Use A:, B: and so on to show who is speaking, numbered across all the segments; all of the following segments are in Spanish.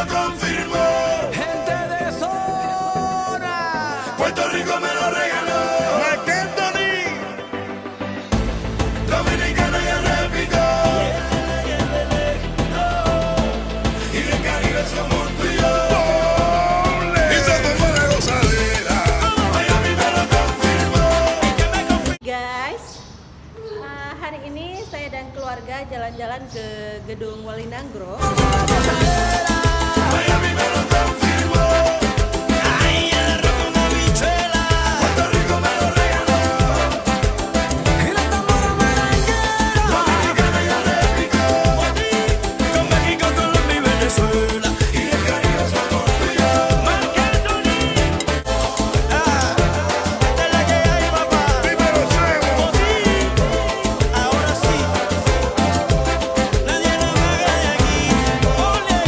A: lo confirmó.
B: Gente de zona.
A: Puerto Rico me lo regaló.
B: Marc Anthony.
A: Dominicana ya repitió. Y del Caribe somos tú y yo. Y se tomó la gozadera. Miami me lo confirmó.
C: Guys, hari ini saya dan keluarga jalan-jalan ke Gedung Walinangro.
A: Miami me lo confirmó.
B: Ay, arroz con habichuela.
A: Puerto Rico me lo regaló.
B: Y la tambora merenguera.
A: Dominicana ya repitió.
B: Con México, Colombia y Venezuela.
A: Y del Caribe somos tú y yo.
B: Marc Anthony. Esta es la que hay, papá.
A: Dímelo, Chemo.
B: Ahora sí. Nadie la paga de aquí. Ole.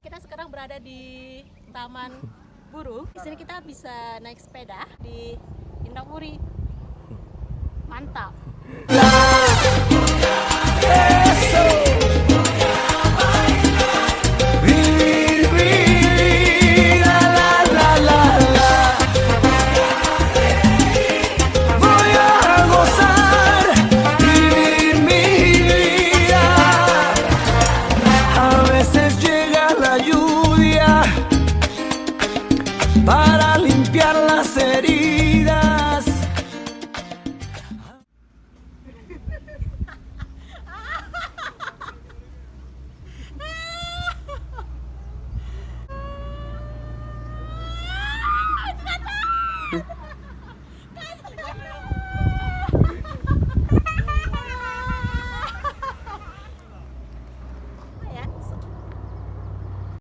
C: Kita sekarang berada di Taman Buruh. Di sini kita bisa naik sepeda di Indrapuri. Mantap.
B: Vivir, vivir, la, la, la, la. Voy a gozar, vivir mi vida. A veces llega la lluvia para